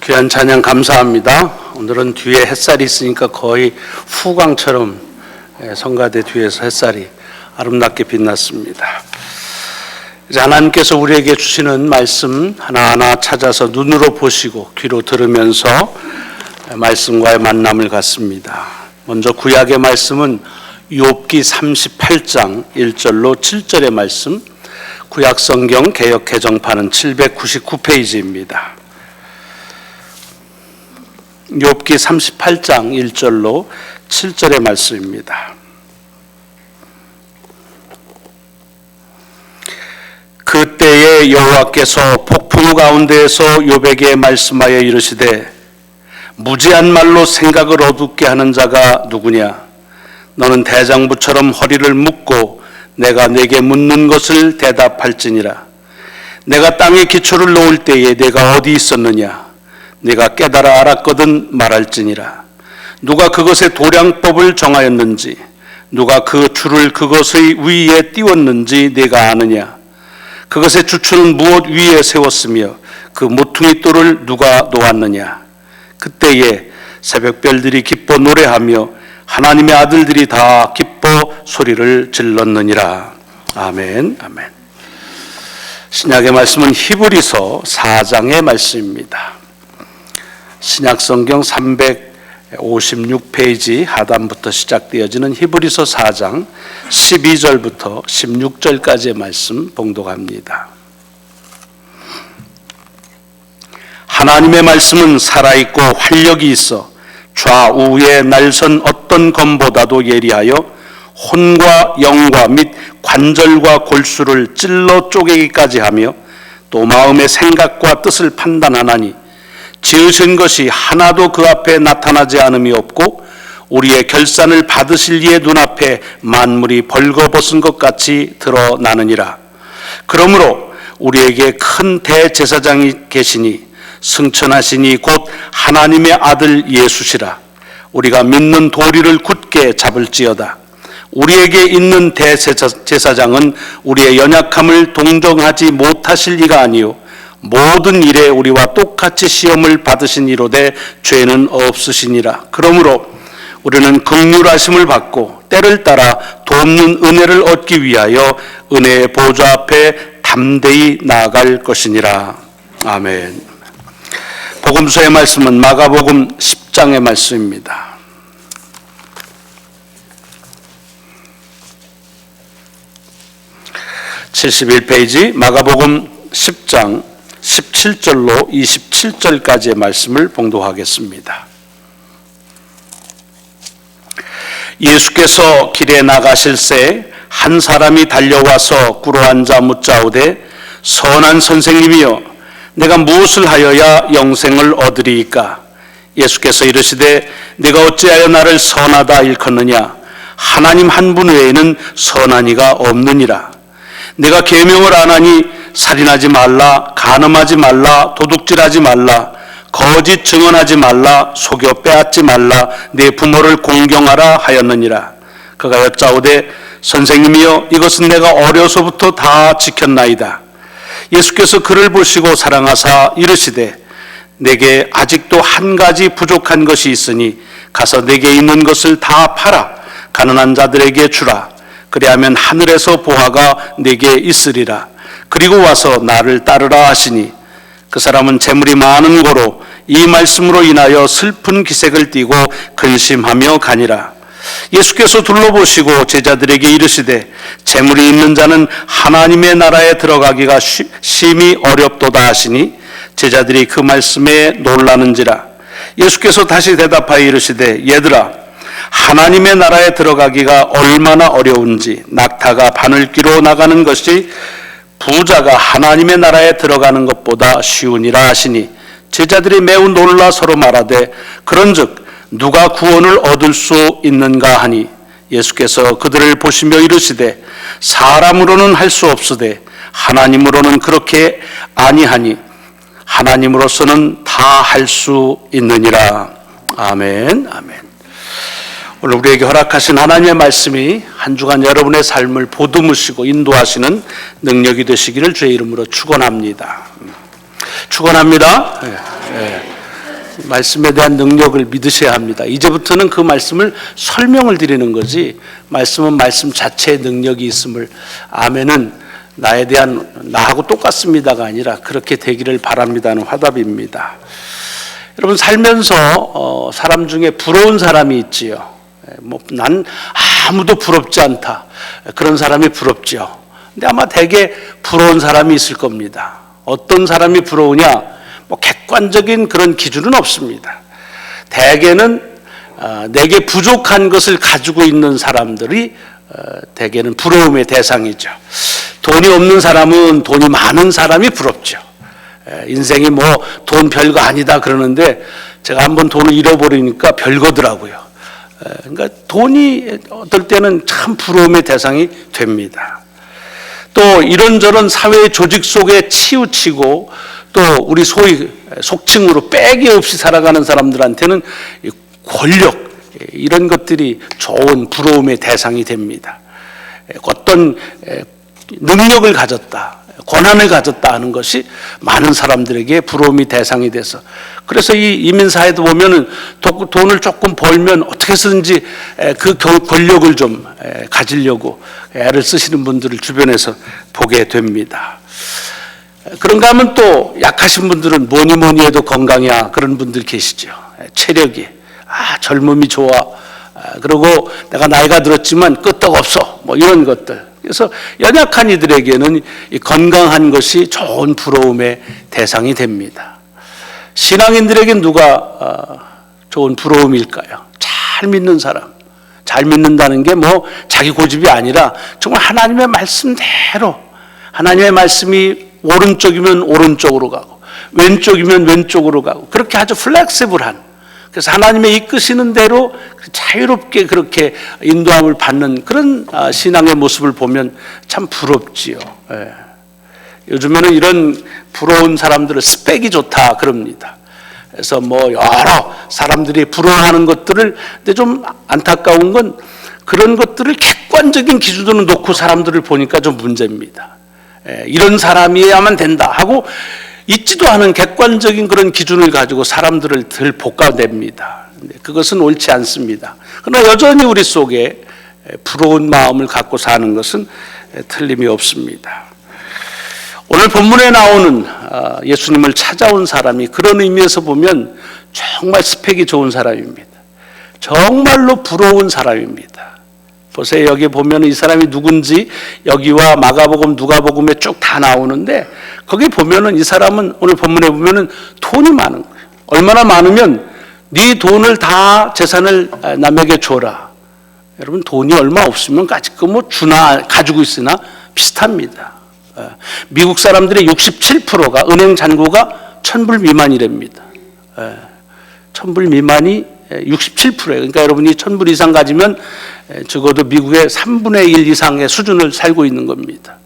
귀한 찬양 감사합니다. 오늘은 뒤에 햇살이 있으니까 거의 후광처럼 성가대 뒤에서 햇살이 아름답게 빛났습니다. 하나님께서 우리에게 주시는 말씀 하나하나 찾아서 눈으로 보시고 귀로 들으면서 말씀과의 만남을 갖습니다. 먼저 구약의 말씀은 욥기 38장 1절로 7절의 말씀, 구약성경 개역개정판은 799페이지입니다. 욥기 38장 1절로 7절의 말씀입니다. 그때에 여호와께서 폭풍 가운데에서 욥에게 말씀하여 이르시되 무지한 말로 생각을 어둡게 하는 자가 누구냐? 너는 대장부처럼 허리를 묶고 내가 네게 묻는 것을 대답할지니라. 내가 땅에 기초를 놓을 때에 내가 어디 있었느냐? 네가 깨달아 알았거든 말할지니라. 누가 그것의 도량법을 정하였는지, 누가 그 줄을 그것의 위에 띄웠는지 네가 아느냐? 그것의 주추는 무엇 위에 세웠으며 그 모퉁이 돌을 누가 놓았느냐? 그때에 새벽별들이 기뻐 노래하며 하나님의 아들들이 다 기뻐 소리를 질렀느니라. 아멘, 아멘. 신약의 말씀은 히브리서 4장의 말씀입니다. 신약성경 356페이지 하단부터 시작되어지는 히브리서 4장 12절부터 16절까지의 말씀 봉독합니다. 하나님의 말씀은 살아있고 활력이 있어 좌우에 날선 어떤 검보다도 예리하여 혼과 영과 및 관절과 골수를 찔러 쪼개기까지 하며 또 마음의 생각과 뜻을 판단하나니 지으신 것이 하나도 그 앞에 나타나지 않음이 없고 우리의 결산을 받으실 이의 눈앞에 만물이 벌거벗은 것 같이 드러나느니라. 그러므로 우리에게 큰 대제사장이 계시니 승천하시니 곧 하나님의 아들 예수시라. 우리가 믿는 도리를 굳게 잡을지어다. 우리에게 있는 대제사장은 우리의 연약함을 동정하지 못하실 이가 아니요 모든 일에 우리와 똑같이 시험을 받으신 이로되 죄는 없으시니라. 그러므로 우리는 긍휼하심을 받고 때를 따라 돕는 은혜를 얻기 위하여 은혜의 보좌 앞에 담대히 나아갈 것이니라. 아멘. 복음서의 말씀은 마가복음 10장의 말씀입니다. (71페이지) 마가복음 10장 17절로 27절까지의 말씀을 봉독하겠습니다. 예수께서 길에 나가실새 한 사람이 달려와서 꿇어앉아 묻자오되 선한 선생님이여 내가 무엇을 하여야 영생을 얻으리이까? 예수께서 이르시되 내가 어찌하여 나를 선하다 일컫느냐? 하나님 한 분 외에는 선한 이가 없느니라. 내가 계명을 안 하니 살인하지 말라, 간음하지 말라, 도둑질하지 말라, 거짓 증언하지 말라, 속여 빼앗지 말라, 내 부모를 공경하라 하였느니라. 그가 여짜오되 선생님이여 이것은 내가 어려서부터 다 지켰나이다. 예수께서 그를 보시고 사랑하사 이르시되 내게 아직도 한 가지 부족한 것이 있으니 가서 내게 있는 것을 다 팔아 가난한 자들에게 주라. 그리하면 하늘에서 보화가 내게 있으리라. 그리고 와서 나를 따르라 하시니 그 사람은 재물이 많은 고로 이 말씀으로 인하여 슬픈 기색을 띠고 근심하며 가니라. 예수께서 둘러보시고 제자들에게 이르시되 재물이 있는 자는 하나님의 나라에 들어가기가 심히 어렵도다 하시니 제자들이 그 말씀에 놀라는지라. 예수께서 다시 대답하여 이르시되 얘들아 하나님의 나라에 들어가기가 얼마나 어려운지 낙타가 바늘귀로 나가는 것이 부자가 하나님의 나라에 들어가는 것보다 쉬우니라 하시니 제자들이 매우 놀라 서로 말하되 그런즉 누가 구원을 얻을 수 있는가 하니 예수께서 그들을 보시며 이르시되 사람으로는 할 수 없으되 하나님으로는 그렇게 아니하니 하나님으로서는 다 할 수 있느니라. 아멘, 아멘. 오늘 우리에게 허락하신 하나님의 말씀이 한 주간 여러분의 삶을 보듬으시고 인도하시는 능력이 되시기를 주의 이름으로 축원합니다. 축원합니다. 말씀에 대한 능력을 믿으셔야 합니다. 이제부터는 그 말씀을 설명을 드리는 거지, 말씀은 말씀 자체의 능력이 있음을, 아멘은 나에 대한 나하고 똑같습니다가 아니라 그렇게 되기를 바랍니다는 화답입니다. 여러분, 살면서 사람 중에 부러운 사람이 있지요. 난 아무도 부럽지 않다, 그런 사람이 부럽지요. 근데 아마 대개 부러운 사람이 있을 겁니다. 어떤 사람이 부러우냐? 객관적인 그런 기준은 없습니다. 대개는 내게 부족한 것을 가지고 있는 사람들이 대개는 부러움의 대상이죠. 돈이 없는 사람은 돈이 많은 사람이 부럽죠. 인생이 돈 별거 아니다 그러는데, 제가 한번 돈을 잃어버리니까 별거더라고요. 그러니까 돈이 어떨 때는 참 부러움의 대상이 됩니다. 또 이런저런 사회의 조직 속에 치우치고, 또 우리 소위 속칭으로 빼기 없이 살아가는 사람들한테는 권력, 이런 것들이 좋은 부러움의 대상이 됩니다. 어떤 능력을 가졌다, 권한을 가졌다 하는 것이 많은 사람들에게 부러움이 대상이 돼서, 그래서 이 이민사회도 보면은 돈을 조금 벌면 어떻게 해서든지 그 권력을 좀 가지려고 애를 쓰시는 분들을 주변에서 보게 됩니다. 그런가 하면 또 약하신 분들은 뭐니 해도 건강이야, 그런 분들 계시죠. 체력이, 젊음이 좋아, 그리고 내가 나이가 들었지만 끄떡없어, 이런 것들. 그래서 연약한 이들에게는 이 건강한 것이 좋은 부러움의 대상이 됩니다. 신앙인들에겐 누가 좋은 부러움일까요? 잘 믿는 사람. 잘 믿는다는 게 자기 고집이 아니라 정말 하나님의 말씀대로, 하나님의 말씀이 오른쪽이면 오른쪽으로 가고 왼쪽이면 왼쪽으로 가고, 그렇게 아주 플렉시블한, 그래서 하나님의 이끄시는 대로 자유롭게 그렇게 인도함을 받는 그런 신앙의 모습을 보면 참 부럽지요. 요즘에는 이런 부러운 사람들을 스펙이 좋다 그럽니다. 그래서 여러 사람들이 부러워하는 것들을, 근데 좀 안타까운 건 그런 것들을 객관적인 기준으로 놓고 사람들을 보니까 좀 문제입니다. 이런 사람이어야만 된다 하고 있지도 않은 객관적인 그런 기준을 가지고 사람들을 덜 볶아냅니다. 그것은 옳지 않습니다. 그러나 여전히 우리 속에 부러운 마음을 갖고 사는 것은 틀림이 없습니다. 오늘 본문에 나오는 예수님을 찾아온 사람이 그런 의미에서 보면 정말 스펙이 좋은 사람입니다. 정말로 부러운 사람입니다. 보세요. 여기 보면 이 사람이 누군지 여기와 마가복음, 누가복음에 쭉 다 나오는데, 거기 보면은 이 사람은, 오늘 본문에 보면은 돈이 많은 거예요. 얼마나 많으면 네 돈을 다 재산을 남에게 줘라. 여러분, 돈이 얼마 없으면 가질 거 주나 가지고 있으나 비슷합니다. 미국 사람들의 67%가 은행 잔고가 1,000불 미만이랍니다. 1,000불 미만이 67%예요. 그러니까 여러분이 1,000불 이상 가지면 적어도 미국의 3분의 1 이상의 수준을 살고 있는 겁니다.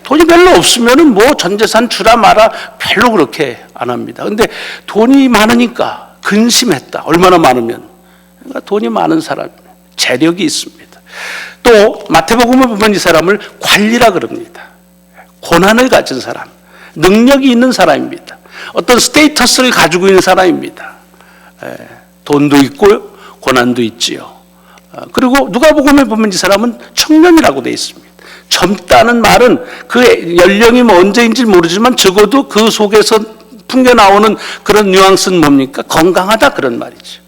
돈이 별로 없으면은 전 재산 주라 마라 별로 그렇게 안 합니다. 근데 돈이 많으니까 근심했다. 얼마나 많으면. 그러니까 돈이 많은 사람, 재력이 있습니다. 또 마태복음을 보면 이 사람을 관리라 그럽니다. 권한을 가진 사람, 능력이 있는 사람입니다. 어떤 스테이터스를 가지고 있는 사람입니다. 돈도 있고 권한도 있지요. 그리고 누가복음에 보면 이 사람은 청년이라고 되어 있습니다. 젊다는 말은 그 연령이 언제인지 모르지만 적어도 그 속에서 풍겨 나오는 그런 뉘앙스는 뭡니까? 건강하다, 그런 말이죠.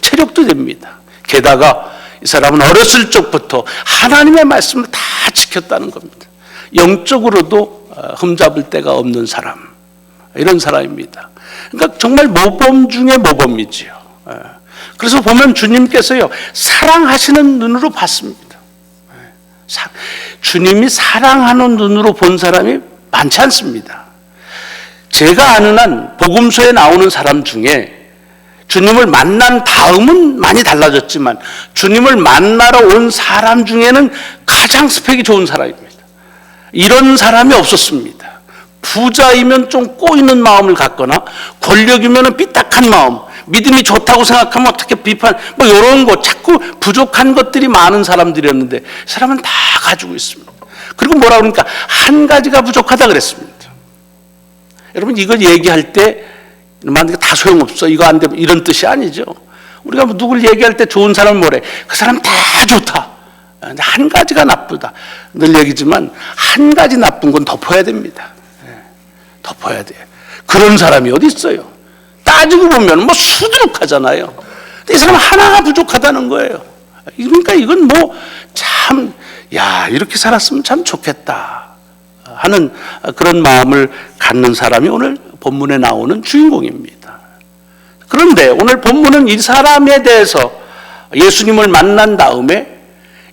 체력도 됩니다. 게다가 이 사람은 어렸을 적부터 하나님의 말씀을 다 지켰다는 겁니다. 영적으로도 흠잡을 데가 없는 사람, 이런 사람입니다. 그러니까 정말 모범 중에 모범이지요. 그래서 보면 주님께서요, 사랑하시는 눈으로 봤습니다. 주님이 사랑하는 눈으로 본 사람이 많지 않습니다. 제가 아는 한 복음서에 나오는 사람 중에 주님을 만난 다음은 많이 달라졌지만 주님을 만나러 온 사람 중에는 가장 스펙이 좋은 사람입니다. 이런 사람이 없었습니다. 부자이면 좀 꼬이는 마음을 갖거나 권력이면 삐딱한 마음, 믿음이 좋다고 생각하면 어떻게 비판, 이런 거, 자꾸 부족한 것들이 많은 사람들이었는데 사람은 다 가지고 있습니다. 그리고 뭐라 그러니까 한 가지가 부족하다 그랬습니다. 여러분, 이걸 얘기할 때 만약에 다 소용없어, 이거 안 되면, 이런 뜻이 아니죠. 우리가 누굴 얘기할 때 좋은 사람을 뭐래? 그 사람 다 좋다. 한 가지가 나쁘다. 늘 얘기지만 한 가지 나쁜 건 덮어야 됩니다. 덮어야 돼. 그런 사람이 어디 있어요? 따지고 보면 뭐 수두룩하잖아요. 근데 이 사람 하나가 부족하다는 거예요. 그러니까 이건 뭐 참, 야, 이렇게 살았으면 참 좋겠다 하는 그런 마음을 갖는 사람이 오늘 본문에 나오는 주인공입니다. 그런데 오늘 본문은 이 사람에 대해서 예수님을 만난 다음에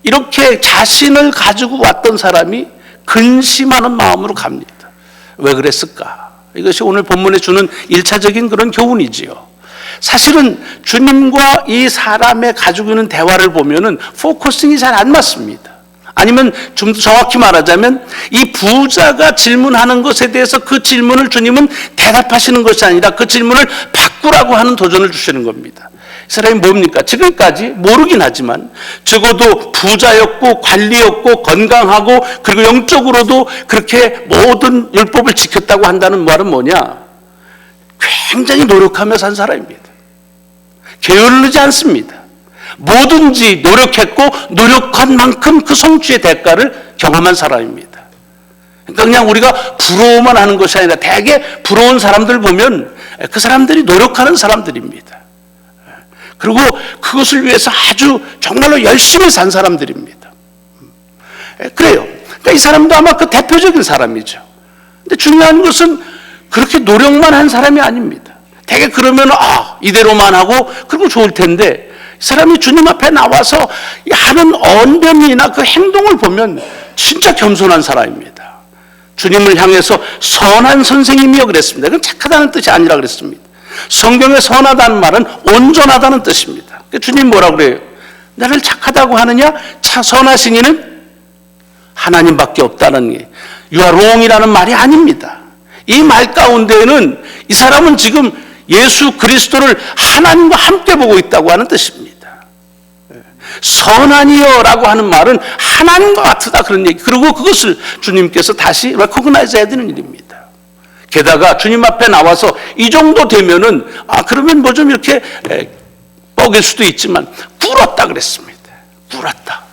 이렇게 자신을 가지고 왔던 사람이 근심하는 마음으로 갑니다. 왜 그랬을까? 이것이 오늘 본문에 주는 1차적인 그런 교훈이지요. 사실은 주님과 이 사람의 가지고 있는 대화를 보면은 포커싱이 잘 안 맞습니다. 아니면 좀 더 정확히 말하자면 이 부자가 질문하는 것에 대해서 그 질문을 주님은 대답하시는 것이 아니라 그 질문을 바꾸라고 하는 도전을 주시는 겁니다. 이 사람이 뭡니까? 지금까지 모르긴 하지만 적어도 부자였고 관리였고 건강하고 그리고 영적으로도 그렇게 모든 율법을 지켰다고 한다는 말은 뭐냐? 굉장히 노력하며 산 사람입니다. 게으르지 않습니다. 뭐든지 노력했고 노력한 만큼 그 성취의 대가를 경험한 사람입니다. 그러니까 그냥 우리가 부러워만 하는 것이 아니라 대개 부러운 사람들 보면 그 사람들이 노력하는 사람들입니다. 그리고 그것을 위해서 아주 정말로 열심히 산 사람들입니다. 그래요. 그러니까 이 사람도 아마 그 대표적인 사람이죠. 근데 중요한 것은 그렇게 노력만 한 사람이 아닙니다. 대개 그러면 이대로만 하고 그리고 좋을 텐데 이 사람이 주님 앞에 나와서 하는 언변이나 그 행동을 보면 진짜 겸손한 사람입니다. 주님을 향해서 선한 선생님이여 그랬습니다. 그건 착하다는 뜻이 아니라 그랬습니다. 성경에 선하다는 말은 온전하다는 뜻입니다. 주님 뭐라고 그래요? 나를 착하다고 하느냐? 선하신 이는 하나님밖에 없다는 게 You are wrong이라는 말이 아닙니다. 이 말 가운데에는 이 사람은 지금 예수 그리스도를 하나님과 함께 보고 있다고 하는 뜻입니다. 선하니여라고 하는 말은 하나님과 같으다 그런 얘기. 그리고 그것을 주님께서 다시 레코그나이즈 해야 되는 일입니다. 게다가 주님 앞에 나와서 이 정도 되면은 그러면 뭐 좀 이렇게 뻐길 수도 있지만 꿇었다 그랬습니다. 꿇었다.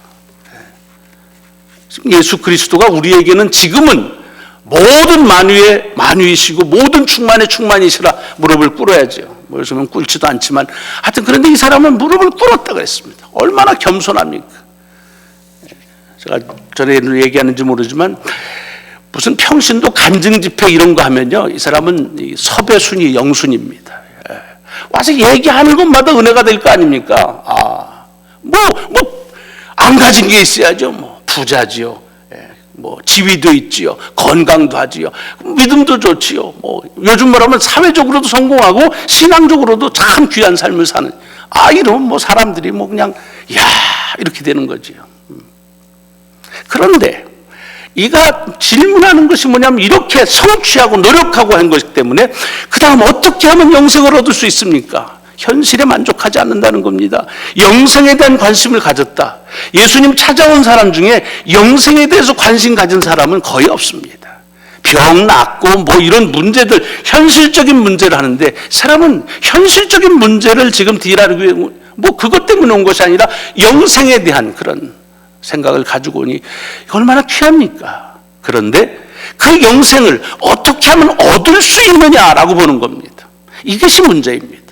예수 그리스도가 우리에게는 지금은 모든 만유의 만유이시고 모든 충만의 충만이시라 무릎을 꿇어야죠. 뭐 요즘은 꿇지도 않지만 하여튼 그런데 이 사람은 무릎을 꿇었다 그랬습니다. 얼마나 겸손합니까? 제가 전에 얘기하는지 모르지만 무슨 평신도 간증 집회 이런 거 하면요 이 사람은 섭외순위 영순입니다. 와서 얘기하는 것마다 은혜가 될 거 아닙니까? 안 가진 게 있어야죠. 뭐 부자지요. 뭐 지위도 있지요. 건강도 하지요. 믿음도 좋지요. 뭐 요즘 말하면 사회적으로도 성공하고 신앙적으로도 참 귀한 삶을 사는 이러면 뭐 사람들이 뭐 그냥 이렇게 되는 거지요. 그런데 이가 질문하는 것이 뭐냐면 이렇게 성취하고 노력하고 한 것이기 때문에 그 다음 어떻게 하면 영생을 얻을 수 있습니까? 현실에 만족하지 않는다는 겁니다. 영생에 대한 관심을 가졌다. 예수님 찾아온 사람 중에 영생에 대해서 관심 가진 사람은 거의 없습니다. 병 낫고 뭐 이런 문제들, 현실적인 문제를 하는데 사람은 현실적인 문제를 지금 딜하기 위해 뭐 그것 때문에 온 것이 아니라 영생에 대한 그런 생각을 가지고 오니 얼마나 귀합니까? 그런데 그 영생을 어떻게 하면 얻을 수 있느냐라고 보는 겁니다. 이것이 문제입니다.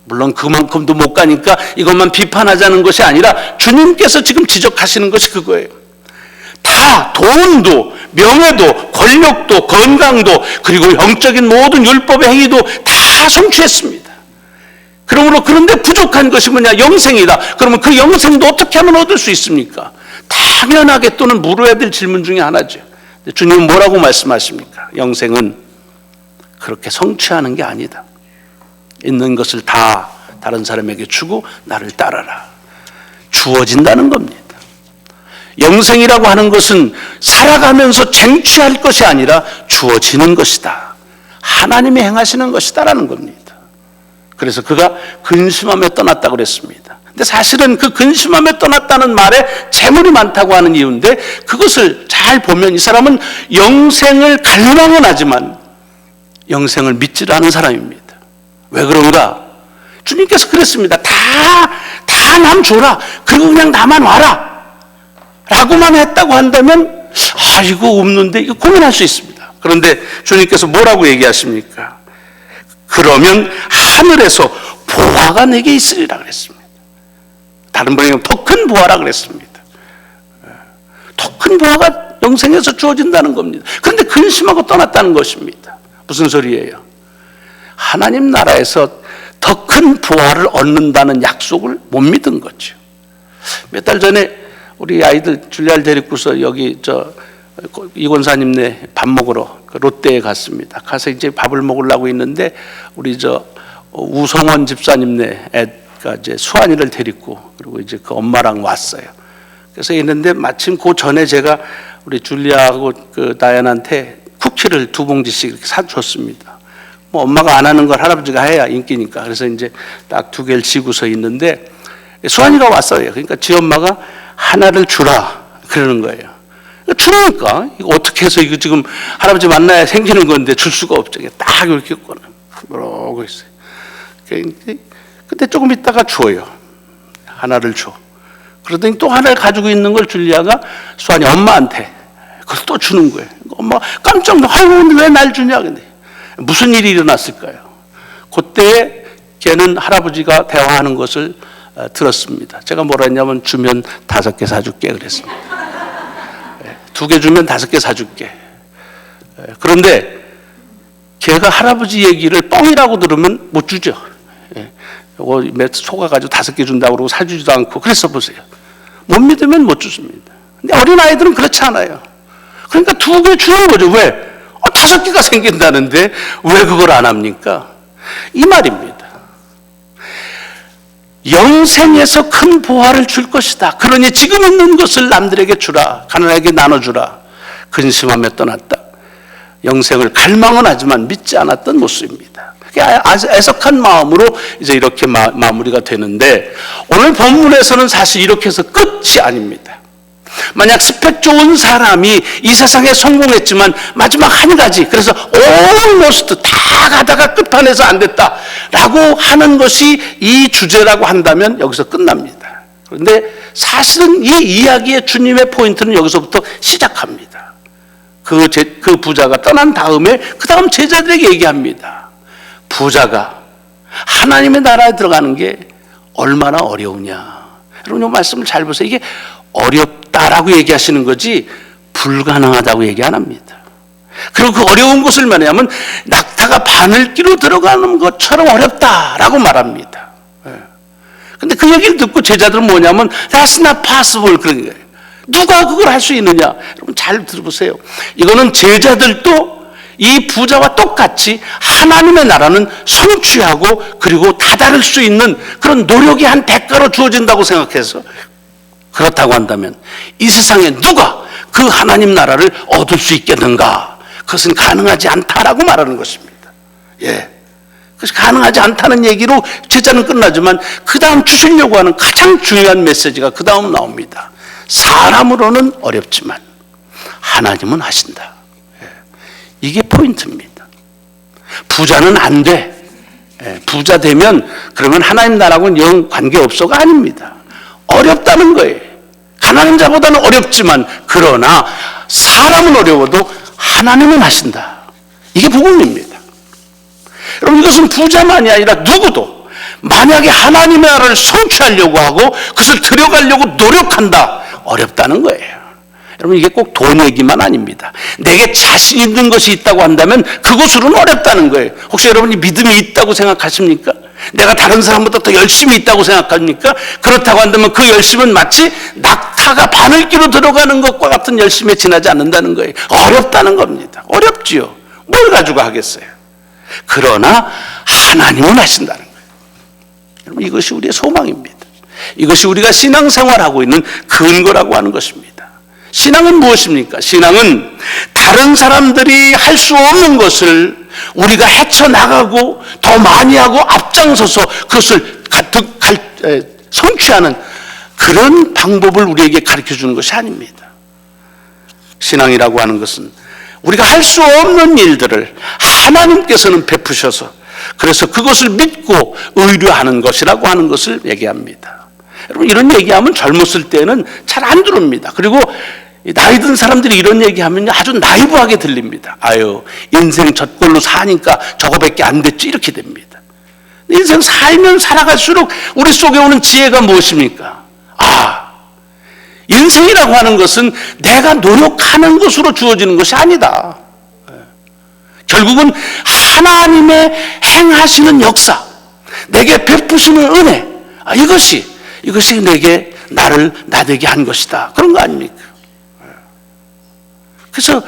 물론 그만큼도 못 가니까 이것만 비판하자는 것이 아니라 주님께서 지금 지적하시는 것이 그거예요. 다 돈도 명예도 권력도 건강도 그리고 영적인 모든 율법의 행위도 다 성취했습니다. 그런데 부족한 것이 뭐냐? 영생이다. 그러면 그 영생도 어떻게 하면 얻을 수 있습니까? 당연하게 또는 물어야 될 질문 중에 하나죠. 주님은 뭐라고 말씀하십니까? 영생은 그렇게 성취하는 게 아니다. 있는 것을 다 다른 사람에게 주고 나를 따라라. 주어진다는 겁니다. 영생이라고 하는 것은 살아가면서 쟁취할 것이 아니라 주어지는 것이다. 하나님이 행하시는 것이다라는 겁니다. 그래서 그가 근심하며 떠났다고 그랬습니다. 근데 사실은 그 근심하며 떠났다는 말에 재물이 많다고 하는 이유인데 그것을 잘 보면 이 사람은 영생을 갈망은 하지만 영생을 믿지 않은 사람입니다. 왜 그런가? 주님께서 그랬습니다. 다 남 줘라. 그리고 그냥 나만 와라. 라고만 했다고 한다면 이거 없는데 이거 고민할 수 있습니다. 그런데 주님께서 뭐라고 얘기하십니까? 그러면 하늘에서 보화가 내게 있으리라 그랬습니다. 다른 번역은 더 큰 보화라 그랬습니다. 더 큰 보화가 영생에서 주어진다는 겁니다. 그런데 근심하고 떠났다는 것입니다. 무슨 소리예요? 하나님 나라에서 더 큰 보화를 얻는다는 약속을 못 믿은 거죠. 몇 달 전에 우리 아이들 줄리아를 데리고서 여기 이 권사님네 밥 먹으러 롯데에 갔습니다. 가서 이제 밥을 먹으려고 있는데 우리 우성원 집사님네 애가 이제 수환이를 데리고 그리고 이제 그 엄마랑 왔어요. 그래서 있는데 마침 그 전에 제가 우리 줄리아하고 그 다현한테 쿠키를 2봉지씩 이렇게 사줬습니다. 뭐 엄마가 안 하는 걸 할아버지가 해야 인기니까. 그래서 이제 딱 2개를 쥐고서 있는데 수환이가 왔어요. 그러니까 지 엄마가 하나를 주라 그러는 거예요. 주라니까 이거 어떻게 해서 이거 지금 할아버지 만나야 생기는 건데 줄 수가 없죠. 딱 이렇게 꺼내 그러고 있어요. 근데 조금 있다가 줘요. 하나를 줘. 그러더니 또 하나를 가지고 있는 걸 줄리아가 수환이 엄마한테 그걸 또 주는 거예요. 엄마가 깜짝 놀라서 왜 날 주냐. 근데 무슨 일이 일어났을까요? 그때 걔는 할아버지가 대화하는 것을 들었습니다. 제가 뭐라 했냐면 주면 5개 사줄게 그랬습니다. 2개 주면 5개 사줄게. 그런데 걔가 할아버지 얘기를 뻥이라고 들으면 못 주죠. 이거 속아가지고 5개 준다고 그러고 사주지도 않고 그랬어 보세요. 못 믿으면 못 주십니다. 근데 어린아이들은 그렇지 않아요. 그러니까 2개 주는 거죠. 왜? 5개가 생긴다는데 왜 그걸 안 합니까? 이 말입니다. 영생에서 큰 보화를 줄 것이다. 그러니 지금 있는 것을 남들에게 주라. 가난하게 나눠주라. 근심하며 떠났다. 영생을 갈망은 하지만 믿지 않았던 모습입니다. 애석한 마음으로 이제 이렇게 마무리가 되는데 오늘 본문에서는 사실 이렇게 해서 끝이 아닙니다. 만약 스펙 좋은 사람이 이 세상에 성공했지만 마지막 한 가지 그래서 almost 다 가다가 끝판에서 안 됐다 라고 하는 것이 이 주제라고 한다면 여기서 끝납니다. 그런데 사실은 이 이야기의 주님의 포인트는 여기서부터 시작합니다. 그 부자가 떠난 다음에 그 다음 제자들에게 얘기합니다. 부자가 하나님의 나라에 들어가는 게 얼마나 어려우냐. 여러분 이 말씀을 잘 보세요. 이게 어렵다라고 얘기하시는 거지 불가능하다고 얘기 안 합니다. 그리고 그 어려운 것을 말하면 낙타가 바늘기로 들어가는 것처럼 어렵다라고 말합니다. 그런데 그 얘기를 듣고 제자들은 뭐냐면 That's not possible 그런 거예요. 누가 그걸 할 수 있느냐. 여러분 잘 들어보세요. 이거는 제자들도 이 부자와 똑같이 하나님의 나라는 성취하고 그리고 다다를 수 있는 그런 노력이 한 대가로 주어진다고 생각해서 그렇다고 한다면 이 세상에 누가 그 하나님 나라를 얻을 수 있겠는가? 그것은 가능하지 않다라고 말하는 것입니다. 그래서 가능하지 않다는 얘기로 제자는 끝나지만 그 다음 주시려고 하는 가장 중요한 메시지가 그 다음 나옵니다. 사람으로는 어렵지만 하나님은 하신다. 이게 포인트입니다. 부자는 안 돼. 부자 되면 그러면 하나님 나라하고는 영 관계없어가 아닙니다. 어렵다는 거예요. 가난한 자보다는 어렵지만 그러나 사람은 어려워도 하나님은 하신다. 이게 복음입니다. 여러분 이것은 부자만이 아니라 누구도 만약에 하나님의 나라를 성취하려고 하고 그것을 들여가려고 노력한다. 어렵다는 거예요. 여러분 이게 꼭 돈 얘기만 아닙니다. 내게 자신 있는 것이 있다고 한다면 그것으로는 어렵다는 거예요. 혹시 여러분이 믿음이 있다고 생각하십니까? 내가 다른 사람보다 더 열심히 있다고 생각합니까? 그렇다고 한다면 그 열심은 마치 낙타가 바늘기로 들어가는 것과 같은 열심에 지나지 않는다는 거예요. 어렵다는 겁니다. 어렵지요. 뭘 가지고 하겠어요? 그러나 하나님은 하신다는 거예요. 여러분 이것이 우리의 소망입니다. 이것이 우리가 신앙생활하고 있는 근거라고 하는 것입니다. 신앙은 무엇입니까? 신앙은 다른 사람들이 할 수 없는 것을 우리가 헤쳐나가고 더 많이 하고 앞장서서 그것을 성취하는 그런 방법을 우리에게 가르쳐 주는 것이 아닙니다. 신앙이라고 하는 것은 우리가 할 수 없는 일들을 하나님께서는 베푸셔서 그래서 그것을 믿고 의뢰하는 것이라고 하는 것을 얘기합니다. 여러분, 이런 얘기하면 젊었을 때는 잘 안 들읍니다. 그리고 나이 든 사람들이 이런 얘기하면 아주 나이브하게 들립니다. 아유, 인생 젖걸로 사니까 저거밖에 안 됐지, 이렇게 됩니다. 인생 살면 살아갈수록 우리 속에 오는 지혜가 무엇입니까? 인생이라고 하는 것은 내가 노력하는 것으로 주어지는 것이 아니다. 결국은 하나님의 행하시는 역사, 내게 베푸시는 은혜, 이것이 내게 나를 나되게 한 것이다. 그런 거 아닙니까? 그래서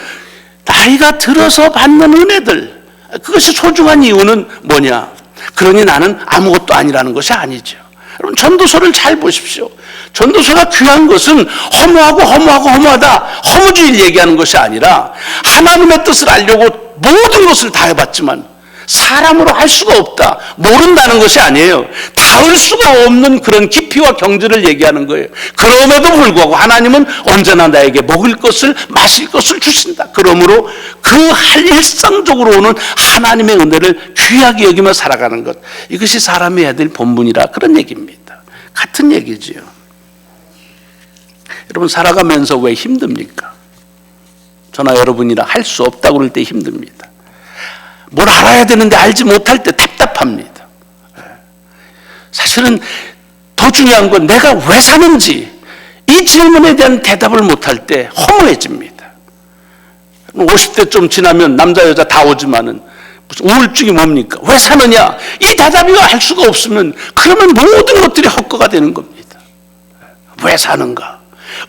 나이가 들어서 받는 은혜들, 그것이 소중한 이유는 뭐냐? 그러니 나는 아무것도 아니라는 것이 아니죠. 여러분, 전도서를 잘 보십시오. 전도서가 귀한 것은 허무하다, 허무주의를 얘기하는 것이 아니라 하나님의 뜻을 알려고 모든 것을 다 해봤지만 사람으로 할 수가 없다, 모른다는 것이 아니에요. 닿을 수가 없는 그런 깊이와 경지를 얘기하는 거예요. 그럼에도 불구하고 하나님은 언제나 나에게 먹을 것을, 마실 것을 주신다. 그러므로 그 일상적으로 오는 하나님의 은혜를 귀하게 여기며 살아가는 것, 이것이 사람이 해야 될 본분이라, 그런 얘기입니다. 같은 얘기지요. 여러분, 살아가면서 왜 힘듭니까? 저나 여러분이라 할 수 없다고 그럴 때 힘듭니다. 뭘 알아야 되는데 알지 못할 때 답답합니다. 사실은 더 중요한 건 내가 왜 사는지, 이 질문에 대한 대답을 못할 때 허무해집니다. 50대 좀 지나면 남자 여자 다 오지만은 무슨 우울증이 뭡니까? 왜 사느냐? 이 대답이 할 수가 없으면 그러면 모든 것들이 헛거가 되는 겁니다. 왜 사는가?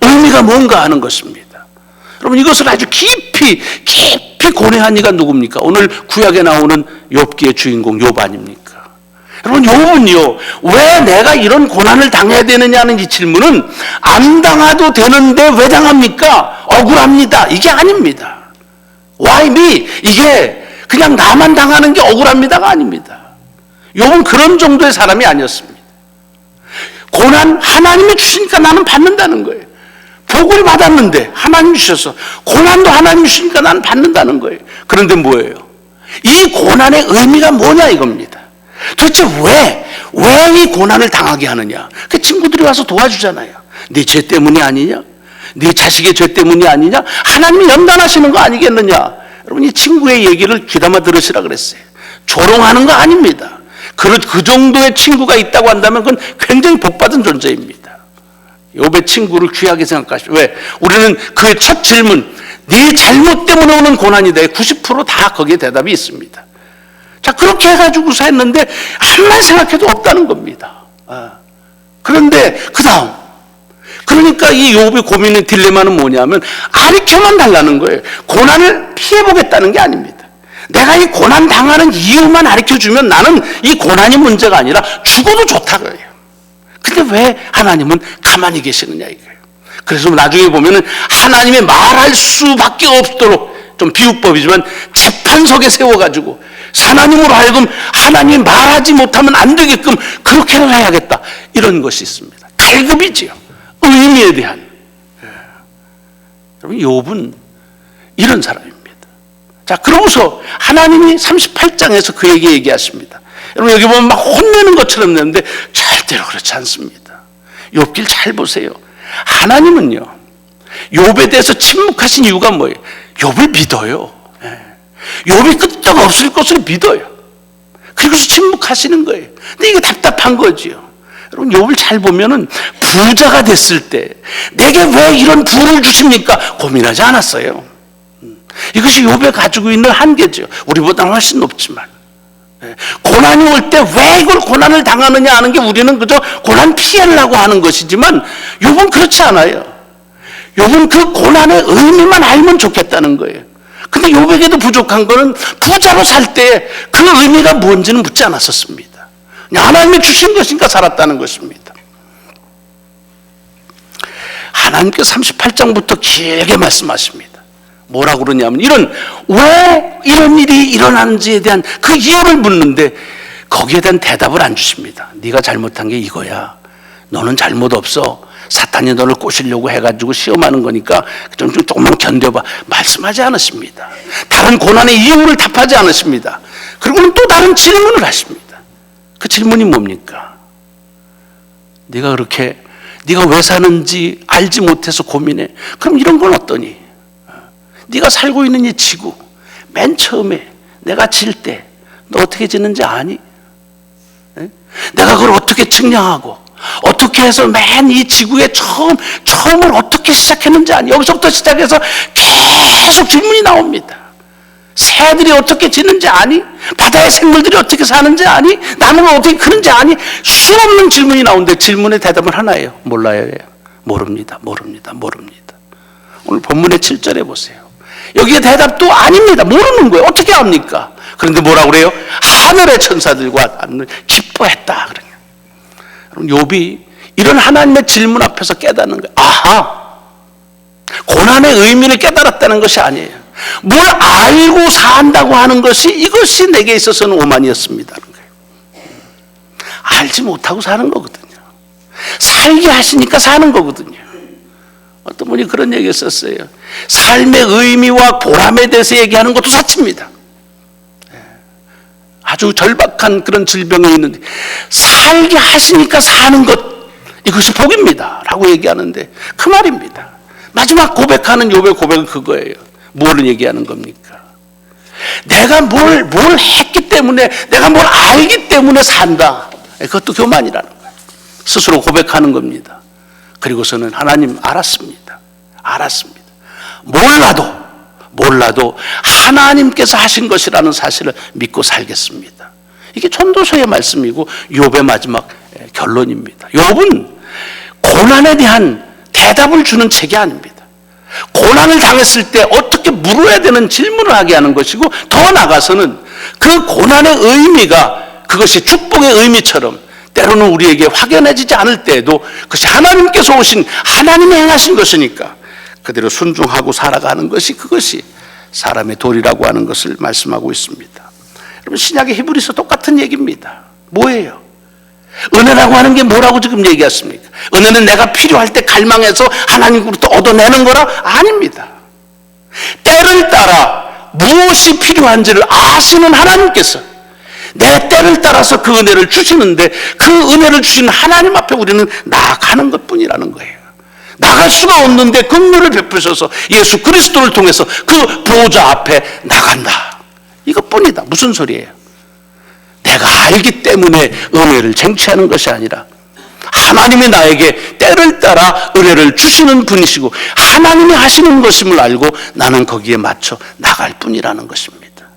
의미가 뭔가 하는 것입니다. 여러분, 이것을 아주 깊이 고뇌한 이가 누굽니까? 오늘 구약에 나오는 욥기의 주인공 욥 아닙니까? 여러분, 욥은요, 왜 내가 이런 고난을 당해야 되느냐는 이 질문은 안 당해도 되는데 왜 당합니까? 억울합니다, 이게 아닙니다. Why me? 이게 그냥 나만 당하는 게 억울합니다가 아닙니다. 욥은 그런 정도의 사람이 아니었습니다. 고난 하나님이 주시니까 나는 받는다는 거예요. 복을 받았는데 하나님 주셔서, 고난도 하나님 주시니까 나는 받는다는 거예요. 그런데 뭐예요? 이 고난의 의미가 뭐냐 이겁니다. 도대체 왜 이 고난을 당하게 하느냐? 그 친구들이 와서 도와주잖아요. 네 죄 때문이 아니냐? 네 자식의 죄 때문이 아니냐? 하나님이 연단하시는 거 아니겠느냐? 여러분, 이 친구의 얘기를 귀담아 들으시라 그랬어요. 조롱하는 거 아닙니다. 그 정도의 친구가 있다고 한다면 그건 굉장히 복받은 존재입니다. 욥의 친구를 귀하게 생각하시오. 왜? 우리는 그의 첫 질문, 네 잘못 때문에 오는 고난이다, 90% 다 거기에 대답이 있습니다. 자, 그렇게 해가지고서 했는데 한만 생각해도 없다는 겁니다. 그런데 그 다음, 그러니까 이 욥의 고민의 딜레마는 뭐냐면 가르쳐만 달라는 거예요. 고난을 피해보겠다는 게 아닙니다. 내가 이 고난 당하는 이유만 가르쳐주면 나는 이 고난이 문제가 아니라 죽어도 좋다고요. 근데 왜 하나님은 가만히 계시느냐 이거예요. 그래서 나중에 보면은 하나님의 말할 수밖에 없도록, 좀 비유법이지만 재판석에 세워가지고 하나님으로 하여금 하나님이 말하지 못하면 안 되게끔 그렇게는 해야겠다, 이런 것이 있습니다. 갈급이지요. 의미에 대한. 여러분, 욥은 이런 사람입니다. 자, 그러고서 하나님이 38장에서 그에게 얘기하십니다. 여러분, 여기 보면 막 혼내는 것처럼 내는데 절대로 그렇지 않습니다. 욥기를 잘 보세요. 하나님은요, 욥에 대해서 침묵하신 이유가 뭐예요? 욥을 믿어요. 욥이 끄떡 없을 것을 믿어요. 그리고서 침묵하시는 거예요. 근데 이게 답답한 거지요. 여러분, 욥을 잘 보면은 부자가 됐을 때 내게 왜 이런 부를 주십니까? 고민하지 않았어요. 이것이 욥에 가지고 있는 한계죠. 우리보다는 훨씬 높지만. 고난이 올 때 왜 이걸 고난을 당하느냐 하는 게 우리는 그저 고난 피하려고 하는 것이지만 욥은 그렇지 않아요. 욥은 그 고난의 의미만 알면 좋겠다는 거예요. 근데 욥에게도 부족한 거는 부자로 살 때 그 의미가 뭔지는 묻지 않았었습니다. 그냥 하나님이 주신 것이니까 살았다는 것입니다. 하나님께서 38장부터 길게 말씀하십니다. 뭐라고 그러냐면 왜 이런 일이 일어나는지에 대한 그 이유를 묻는데 거기에 대한 대답을 안 주십니다. 네가 잘못한 게 이거야. 너는 잘못 없어. 사탄이 너를 꼬시려고 해가지고 시험하는 거니까 조금만 견뎌봐. 말씀하지 않으십니다. 다른 고난의 이유를 답하지 않으십니다. 그리고는 또 다른 질문을 하십니다. 그 질문이 뭡니까? 네가 왜 사는지 알지 못해서 고민해. 그럼 이런 건 어떠니? 네가 살고 있는 이 지구, 맨 처음에 내가 질 때 너 어떻게 지는지 아니? 내가 그걸 어떻게 측량하고 어떻게 해서 맨 이 지구의 처음을 어떻게 시작했는지 아니? 여기서부터 시작해서 계속 질문이 나옵니다. 새들이 어떻게 지는지 아니? 바다의 생물들이 어떻게 사는지 아니? 나무가 어떻게 크는지 아니? 수없는 질문이 나오는데 질문의 대답은 하나예요. 몰라요. 모릅니다. 오늘 본문의 7절에 보세요. 여기에 대답도 아닙니다. 모르는 거예요. 어떻게 합니까? 그런데 뭐라고 그래요? 하늘의 천사들과 기뻐했다. 그러냐. 욥이 이런 하나님의 질문 앞에서 깨닫는 거예요. 아하! 고난의 의미를 깨달았다는 것이 아니에요. 뭘 알고 산다고 하는 것이 이것이 내게 있어서는 오만이었습니다. 알지 못하고 사는 거거든요. 살게 하시니까 사는 거거든요. 어떤 분이 그런 얘기 했었어요. 삶의 의미와 보람에 대해서 얘기하는 것도 사치입니다. 아주 절박한 그런 질병에 있는데 살게 하시니까 사는 것, 이것이 복입니다 라고 얘기하는데 그 말입니다. 마지막 고백하는 욥의 고백은 그거예요. 뭐를 얘기하는 겁니까? 내가 뭘 했기 때문에, 내가 뭘 알기 때문에 산다. 그것도 교만이라는 거예요. 스스로 고백하는 겁니다. 그리고서는 하나님 알았습니다. 몰라도 하나님께서 하신 것이라는 사실을 믿고 살겠습니다. 이게 전도서의 말씀이고 욥의 마지막 결론입니다. 욥은 고난에 대한 대답을 주는 책이 아닙니다. 고난을 당했을 때 어떻게 물어야 되는 질문을 하게 하는 것이고, 더 나아가서는 그 고난의 의미가 그것이 축복의 의미처럼 때로는 우리에게 확연해지지 않을 때에도 그것이 하나님께서 오신, 하나님이 행하신 것이니까 그대로 순종하고 살아가는 것이, 그것이 사람의 도리라고 하는 것을 말씀하고 있습니다. 여러분, 신약의 히브리서 똑같은 얘기입니다. 뭐예요? 은혜라고 하는 게 뭐라고 지금 얘기했습니까? 은혜는 내가 필요할 때 갈망해서 하나님으로부터 얻어내는 거라? 아닙니다. 때를 따라 무엇이 필요한지를 아시는 하나님께서 내 때를 따라서 그 은혜를 주시는데, 그 은혜를 주시는 하나님 앞에 우리는 나아가는 것뿐이라는 거예요. 나갈 수가 없는데 긍휼을 베푸셔서 예수 그리스도를 통해서 그 보호자 앞에 나간다. 이것뿐이다. 무슨 소리예요? 내가 알기 때문에 은혜를 쟁취하는 것이 아니라 하나님이 나에게 때를 따라 은혜를 주시는 분이시고 하나님이 하시는 것임을 알고 나는 거기에 맞춰 나갈 뿐이라는 것입니다.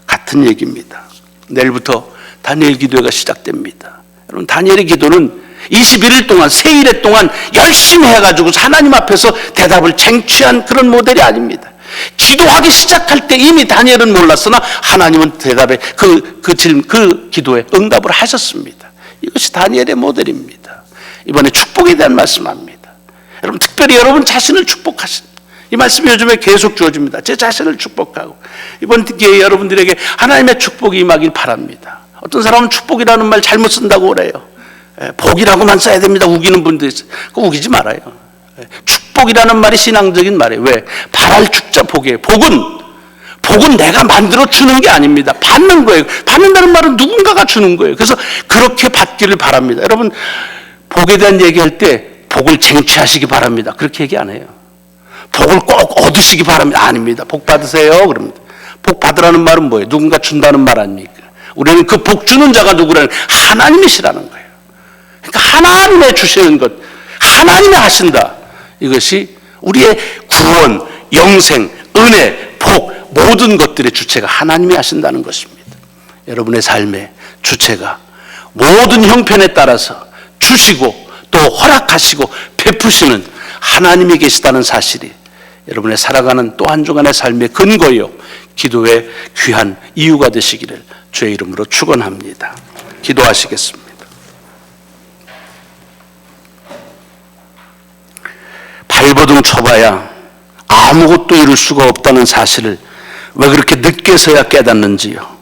같은 얘기입니다. 내일부터 다니엘 기도회가 시작됩니다. 여러분, 다니엘의 기도는 21일 동안, 세일의 동안 열심히 해가지고 하나님 앞에서 대답을 쟁취한 그런 모델이 아닙니다. 기도하기 시작할 때 이미 다니엘은 몰랐으나 하나님은 대답에 그 기도에 응답을 하셨습니다. 이것이 다니엘의 모델입니다. 이번에 축복에 대한 말씀합니다. 여러분, 특별히 여러분 자신을 축복하신, 이 말씀이 요즘에 계속 주어집니다. 제 자신을 축복하고, 이번 기회에 여러분들에게 하나님의 축복이 임하길 바랍니다. 어떤 사람은 축복이라는 말 잘못 쓴다고 그래요. 복이라고만 써야 됩니다. 우기는 분도 있어요. 그거 우기지 말아요. 축복이라는 말이 신앙적인 말이에요. 왜? 바랄 축자 복이에요. 복은 내가 만들어 주는 게 아닙니다. 받는 거예요. 받는다는 말은 누군가가 주는 거예요. 그래서 그렇게 받기를 바랍니다. 여러분, 복에 대한 얘기할 때 복을 쟁취하시기 바랍니다. 그렇게 얘기 안 해요. 복을 꼭 얻으시기 바랍니다. 아닙니다. 복 받으세요. 그럽니다. 복 받으라는 말은 뭐예요? 누군가 준다는 말 아닙니까? 우리는 그 복 주는 자가 누구라는, 하나님이시라는 거예요. 그러니까 하나님의 주시는 것, 하나님이 하신다. 이것이 우리의 구원, 영생, 은혜, 복, 모든 것들의 주체가 하나님이 하신다는 것입니다. 여러분의 삶의 주체가 모든 형편에 따라서 주시고 또 허락하시고 베푸시는 하나님이 계시다는 사실이 여러분의 살아가는 또 한 주간의 삶의 근거요, 기도의 귀한 이유가 되시기를 주의 이름으로 축원합니다. 기도하시겠습니다. 발버둥 쳐봐야 아무것도 이룰 수가 없다는 사실을 왜 그렇게 늦게서야 깨닫는지요.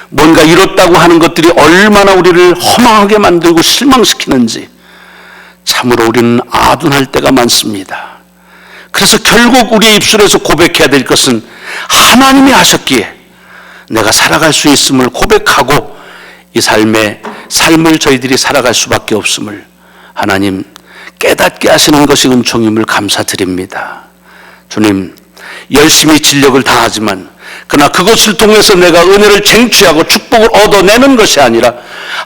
뭔가 이뤘다고 하는 것들이 얼마나 우리를 허망하게 만들고 실망시키는지 참으로 우리는 아둔할 때가 많습니다. 그래서 결국 우리의 입술에서 고백해야 될 것은 하나님이 하셨기에 내가 살아갈 수 있음을 고백하고 이 삶을 저희들이 살아갈 수밖에 없음을 하나님 깨닫게 하시는 것이 은총임을 감사드립니다. 주님, 열심히 진력을 다하지만 그러나 그것을 통해서 내가 은혜를 쟁취하고 축복을 얻어내는 것이 아니라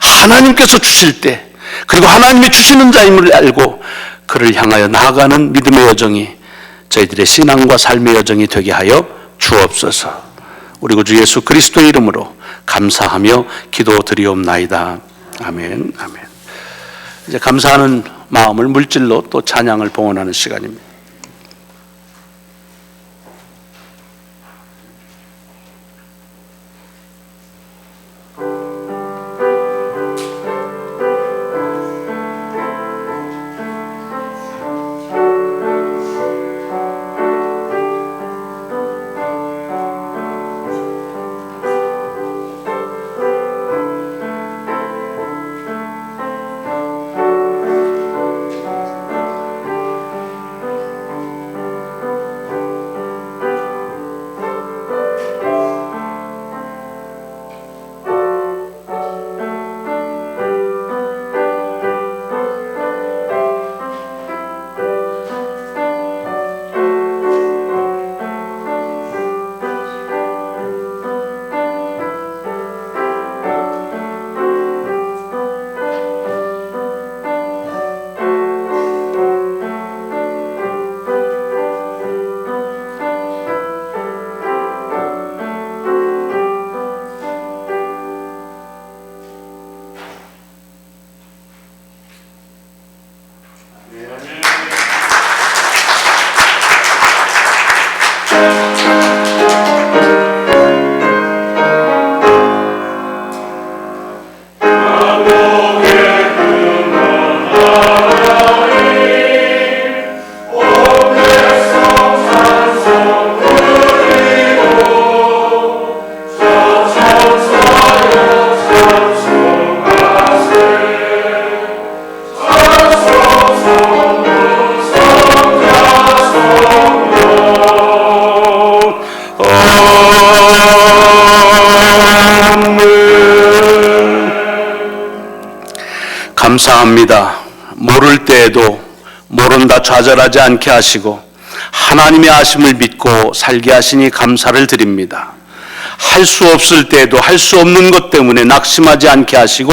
하나님께서 주실 때, 그리고 하나님이 주시는 자임을 알고 그를 향하여 나아가는 믿음의 여정이 저희들의 신앙과 삶의 여정이 되게 하여 주옵소서. 우리 구주 예수 그리스도의 이름으로 감사하며 기도드리옵나이다. 아멘. 아멘. 이제 감사하는 마음을 물질로 또 찬양을 봉헌하는 시간입니다. 감사합니다. 모를 때에도 모른다 좌절하지 않게 하시고 하나님의 아심을 믿고 살게 하시니 감사를 드립니다. 할 수 없을 때에도 할 수 없는 것 때문에 낙심하지 않게 하시고